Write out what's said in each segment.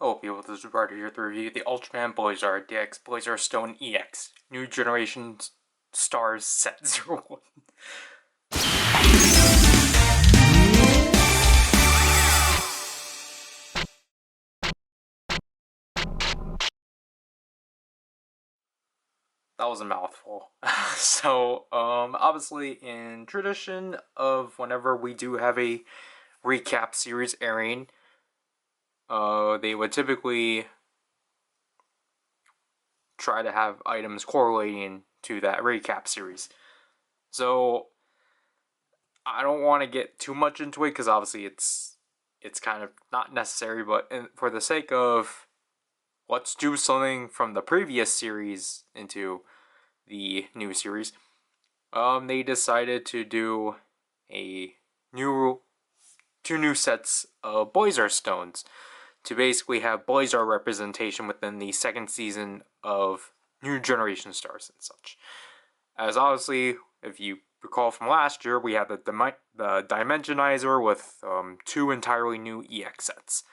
Hello people, this is Ryder here to review the Ultraman Blazar DX Blazar Stone EX New Generation Stars Set 01. That was a mouthful. Obviously in tradition of whenever we do have a recap series airing, they would typically try to have items correlating to that recap series. So I don't want to get too much into it because obviously it's kind of not necessary, but for the sake of let's do something from the previous series into the new series, they decided to do a two new sets of Blazar stones to basically have Blazar representation within the second season of New Generation Stars and such. As obviously, if you recall from last year, we had the Dimensionizer with two entirely new EX sets.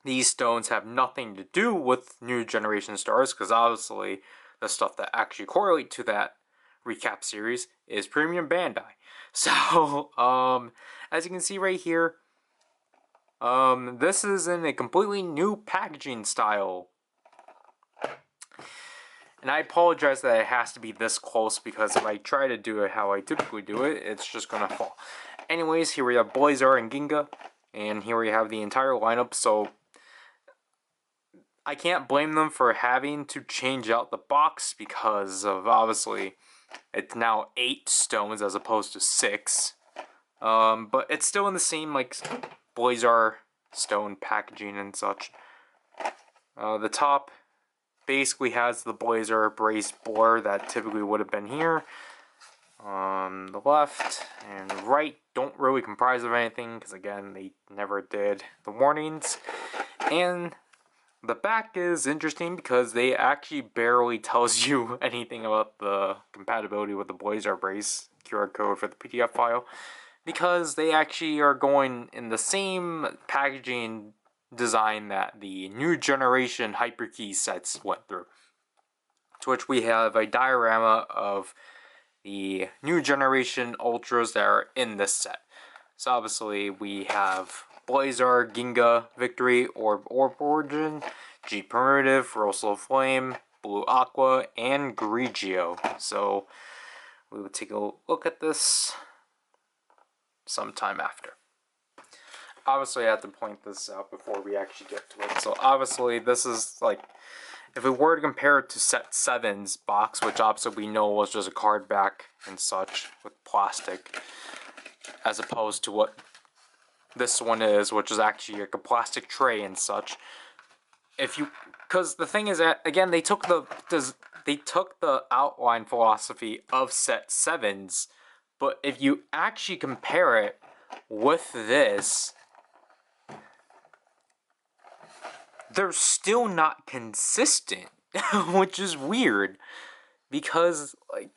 These stones have nothing to do with New Generation Stars, because obviously the stuff that actually correlate to that recap series is Premium Bandai. So, as you can see right here, this is in a completely new packaging style. And I apologize that it has to be this close, because if I try to do it how I typically do it, it's just gonna fall. Anyways, here we have Blazar and Ginga, and here we have the entire lineup, so I can't blame them for having to change out the box, because of obviously it's now 8 stones as opposed to 6. But it's still in the same like Blazar stone packaging and such. The top basically has the Blazar brace bore that typically would have been here. The left and right don't really comprise of anything, because again, they never did the warnings. And the back is interesting because they actually barely tells you anything about the compatibility with the Blazar brace QR code for the PDF file, because they actually are going in the same packaging design that the New Generation Hyperkey sets went through. To which we have a diorama of the New Generation Ultras that are in this set. So obviously we have Blazar, Ginga, Victory, Orb Origin, G Primitive, Rosal Flame, Blue Aqua, and Grigio. So we will take a look at this sometime after. Obviously I have to point this out before we actually get to it. So obviously this is like, if we were to compare it to set 7's box, which obviously we know was just a card back and such with plastic, as opposed to what this one is, which is actually like a plastic tray and such. Because the thing is that again, they took the outline philosophy of set 7's, but if you actually compare it with this, they're still not consistent, which is weird, because like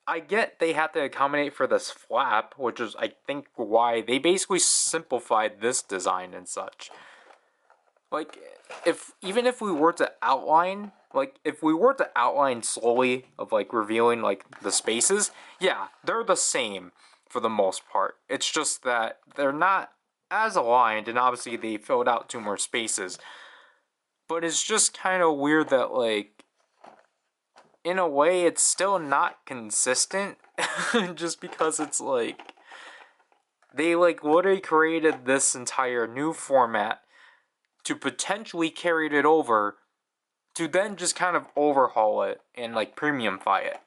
I get they have to accommodate for this flap, which is I think why they basically simplified this design and such. Like even if we were to outline, slowly of like revealing like the spaces, yeah, they're the same for the most part. It's just that they're not as aligned, and obviously they filled out 2 more spaces. But it's just kind of weird that, like, in a way, it's still not consistent. Just because it's like, they, like, literally created this entire new format to potentially carry it over, to then just kind of overhaul it and, like, premiumify it.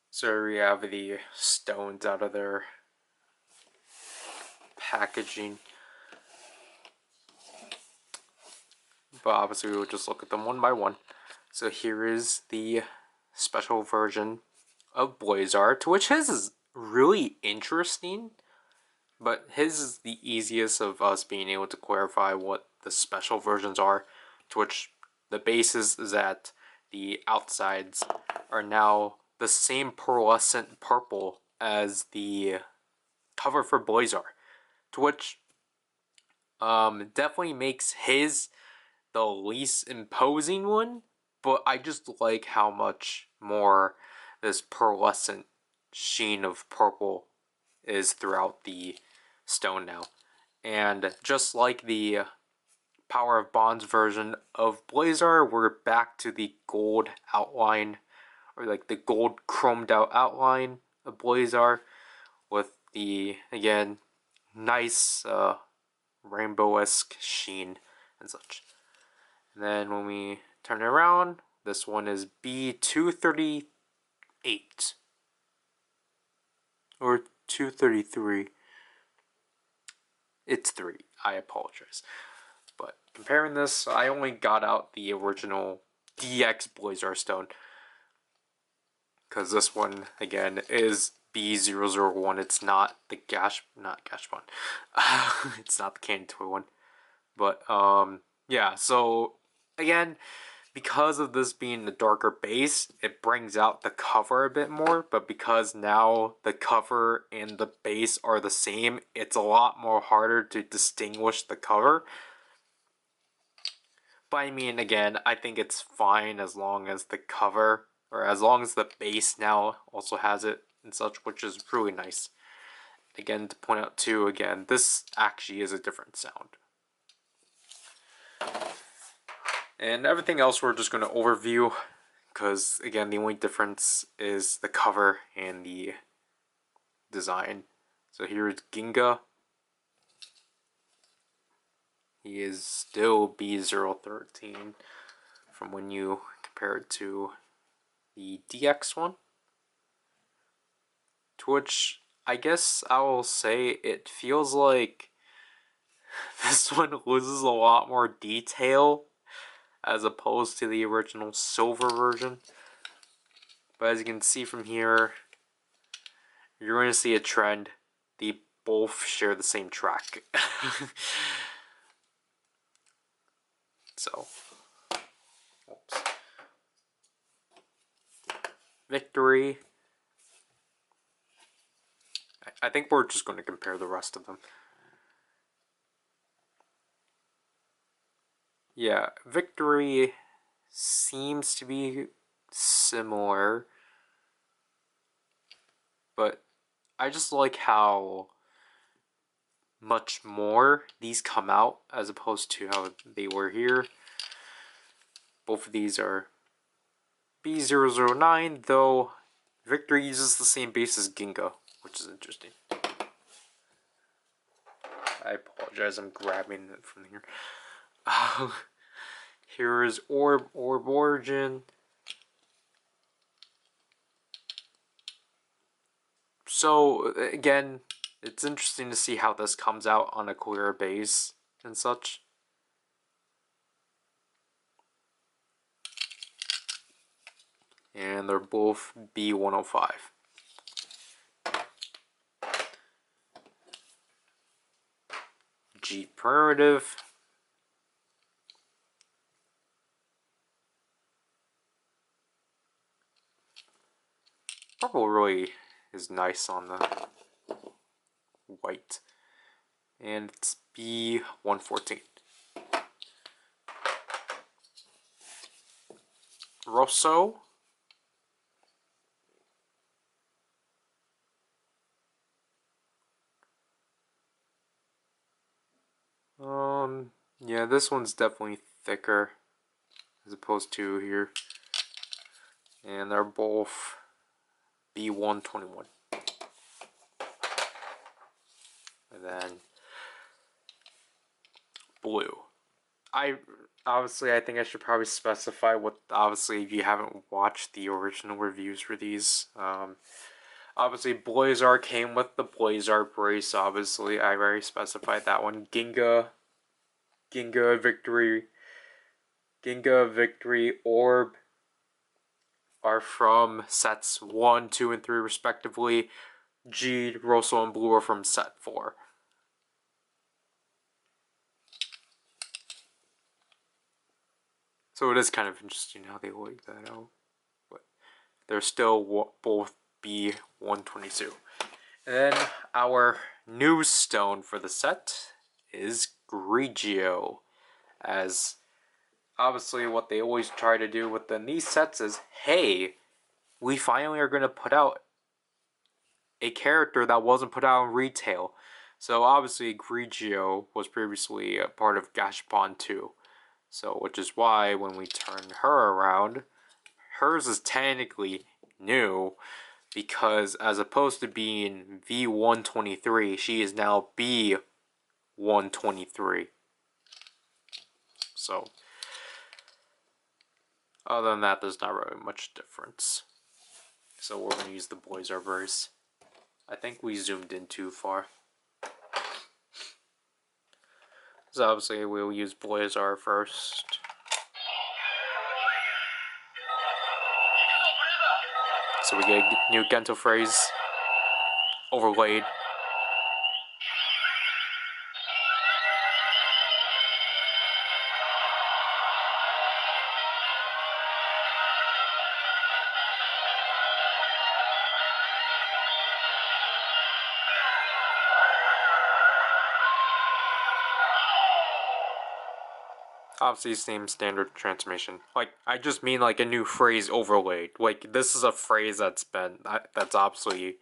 So we have the stones out of their packaging. But obviously we'll just look at them one by one. So here is the special version of Blazar, to which his is really interesting, but his is the easiest of us being able to clarify what the special versions are, to which the basis is that the outsides are now the same pearlescent purple as the cover for Blazar, to which Definitely makes his the least imposing one, but I just like how much more this pearlescent sheen of purple is throughout the stone now. And just like the Power of Bonds version of Blazar, we're back to the gold outline, or like the gold chromed out outline of Blazar, with the, again, nice rainbow-esque sheen and such. And then when we turn it around, this one is B238 or 233. It's 3. I apologize. But comparing this, I only got out the original DX Blazar Stone, because this one, again, is B001. It's not the not Gashbon. It's not the Candy Toy one. But, yeah, so, again, because of this being the darker base, it brings out the cover a bit more, but because now the cover and the base are the same, it's a lot more harder to distinguish the cover. But I mean, again, I think it's fine as long as the cover, or as long as the base now also has it and such, which is really nice. Again, to point out too, again, this actually is a different sound. And everything else we're just going to overview, because again, the only difference is the cover and the design. So here's Ginga. He is still B013 from when you compare it to the DX one. To which I guess I will say it feels like this one loses a lot more detail as opposed to the original silver version. But as you can see from here, you're going to see a trend. They both share the same track. So, oops. Victory. I think we're just going to compare the rest of them. Yeah, Victory seems to be similar, but I just like how much more these come out as opposed to how they were here. Both of these are B009, though Victory uses the same base as Ginga, which is interesting. I apologize, I'm grabbing it from here. Here is Orb Origin. So, again, it's interesting to see how this comes out on a clearer base and such. And they're both B105. G Primitive. Purple really is nice on the white. And it's B114. Rosso. Yeah, this one's definitely thicker as opposed to here. And they're both B121. And then blue. I think I should probably specify what, obviously, if you haven't watched the original reviews for these, obviously Blazar came with the Blazar brace, obviously, I already specified that one. Ginga Victory, Orb are from sets 1, 2, and 3 respectively. G, Rosso, and Blue are from set 4. So it is kind of interesting how they work that out. But they're still both B122. And then our new stone for the set is Grigio, as obviously what they always try to do within these sets is, hey, we finally are going to put out a character that wasn't put out in retail. So obviously Grigio was previously a part of Gashapon 2. So which is why when we turn her around, hers is technically new, because as opposed to being V123, she is now B123. So other than that, there's not really much difference. So we're going to use the Blazar verse. I think we zoomed in too far. So obviously we'll use Blazar first. So we get a new Gento phrase overlaid. Obviously same standard transformation. Like, I just mean like a new phrase overlaid. Like, this is a phrase that's obviously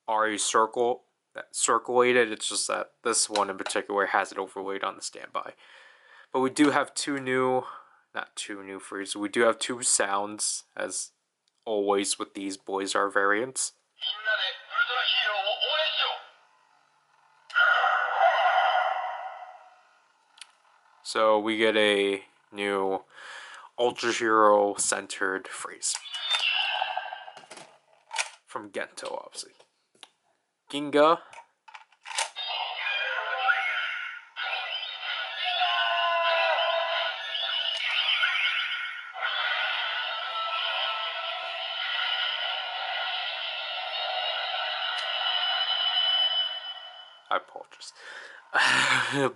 already circulated. It's just that this one in particular has it overlaid on the standby. But we do have not two new phrases. We do have two sounds, as always with these Blazar variants. So we get a new Ultra Hero centered phrase from Gento, obviously. Ginga. I apologize.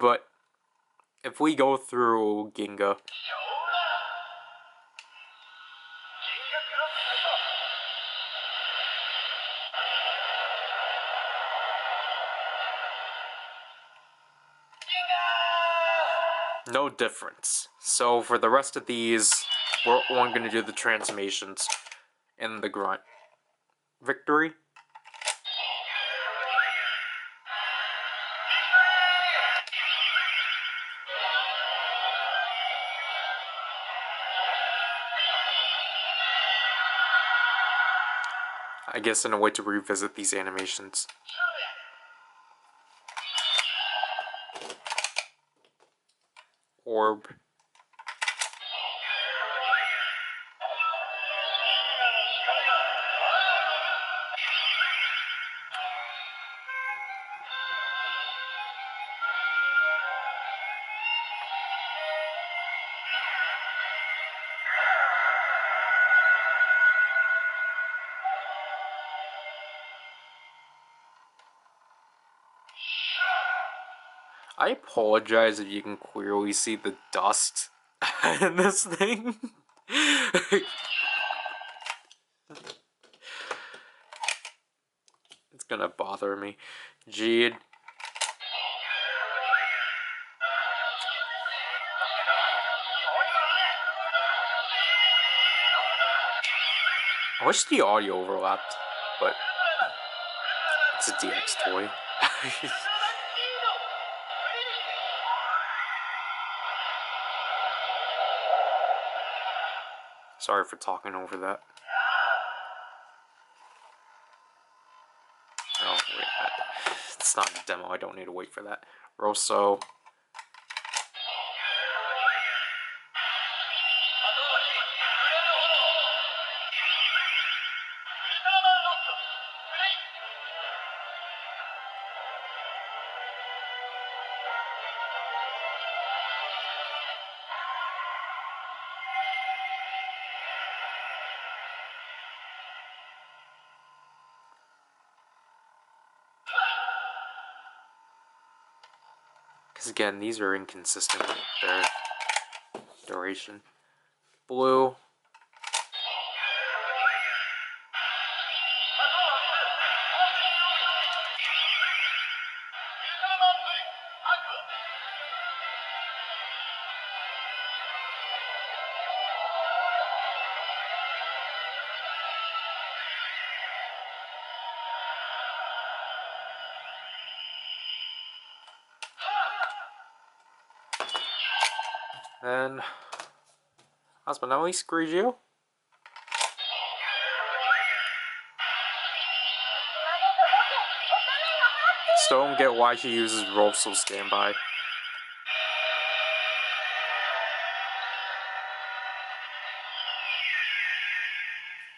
But if we go through Ginga, no difference. So for the rest of these, we're only going to do the transformations in the grunt. Victory. I guess in a way to revisit these animations. Orb. I apologize if you can clearly see the dust in this thing. It's gonna bother me. Jeed. I wish the audio overlapped, but it's a DX toy. Sorry for talking over that. Oh, wait, it's not a demo, I don't need to wait for that. Rosso. Because again, these are inconsistent with their duration. Blue. Then, last but not least, Grigio. Still don't get why she uses Rolfsel Standby.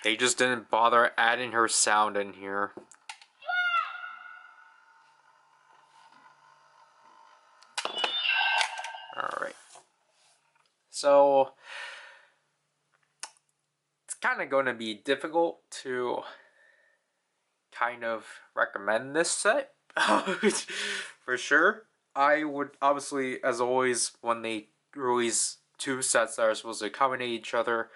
They just didn't bother adding her sound in here. Alright. So, it's kind of going to be difficult to kind of recommend this set. For sure. I would, obviously, as always, when they release two sets that are supposed to accommodate each other,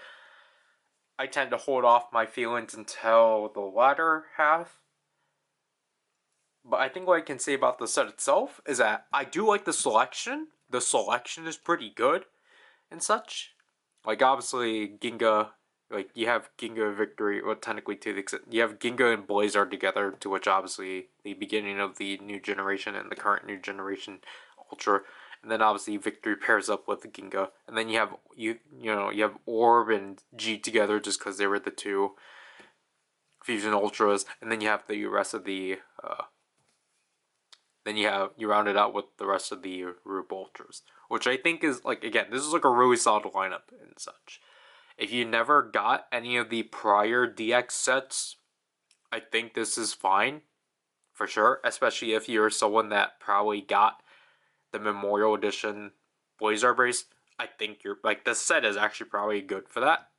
I tend to hold off my feelings until the latter half. But I think what I can say about the set itself is that I do like the selection. The selection is pretty good and such. Like, obviously, Ginga, like, you have Ginga Victory, well, technically to the extent, you have Ginga and Blazar together, to which, obviously, the beginning of the new generation and the current new generation Ultra. And then, obviously, Victory pairs up with Ginga. And then you have, you have Orb and G together just because they were the two Fusion Ultras. And then you have the rest of the, then you round it out with the rest of the Rube Ultras, which I think is, like, again, this is like a really solid lineup and such. If you never got any of the prior DX sets, I think this is fine, for sure, especially if you're someone that probably got the Memorial Edition Blazar Brace. I think you're, like, this set is actually probably good for that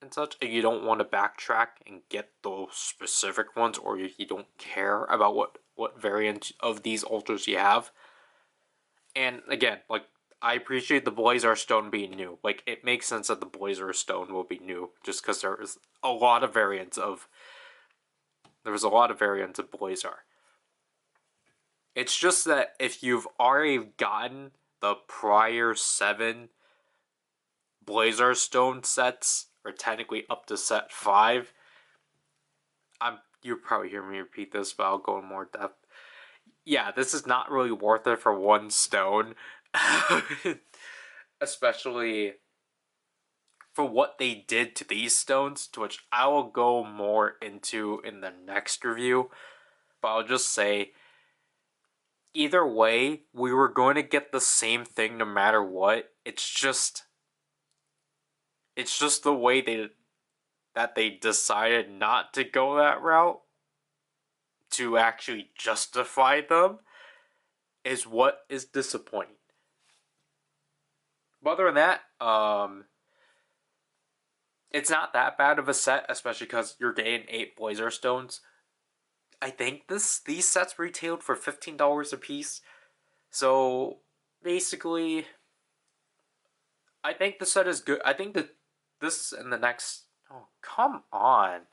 and such. If you don't want to backtrack and get those specific ones, or if you don't care about what variant of these ultras you have. And again, like, I appreciate the Blazar Stone being new. Like, it makes sense that the Blazar Stone will be new, just because there was a lot of variants of Blazar. It's just that if you've already gotten the prior 7 Blazar Stone sets, or technically up to set 5, you'll probably hear me repeat this, but I'll go in more depth. Yeah, this is not really worth it for 1 stone. Especially for what they did to these stones, to which I will go more into in the next review. But I'll just say, either way, we were going to get the same thing no matter what. It's just the way they decided not to go that route to actually justify them is what is disappointing. But other than that, it's not that bad of a set, especially because you're getting 8 Blazar Stones. I think these sets retailed for $15 a piece. So basically, I think the set is good. I think that this and the next. Oh, come on.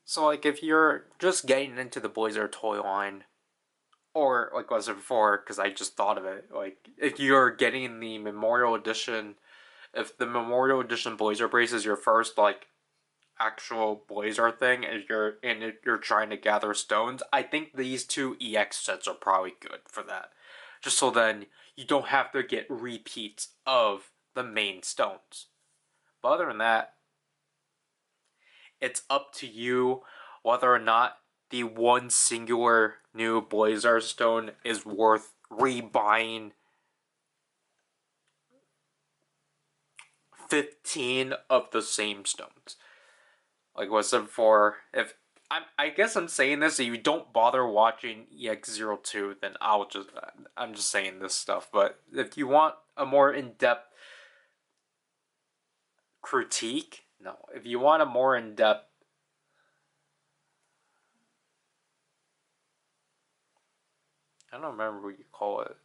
So, like, if you're just getting into the Blazar toy line, or like was it before? Because I just thought of it. Like, if you're getting the Memorial Edition, if the Memorial Edition Blazar Brace is your first, like, actual Blazar thing, and you're trying to gather stones, I think these 2 EX sets are probably good for that. Just so then you don't have to get repeats of the main stones. But other than that, it's up to you whether or not the one singular new Blazar stone is worth rebuying 15 of the same stones. Like was it for, if I guess I'm saying this, if you don't bother watching EX02, then I'm just saying this stuff. But if you want a more in-depth critique, no. If you want a more in-depth, I don't remember what you call it.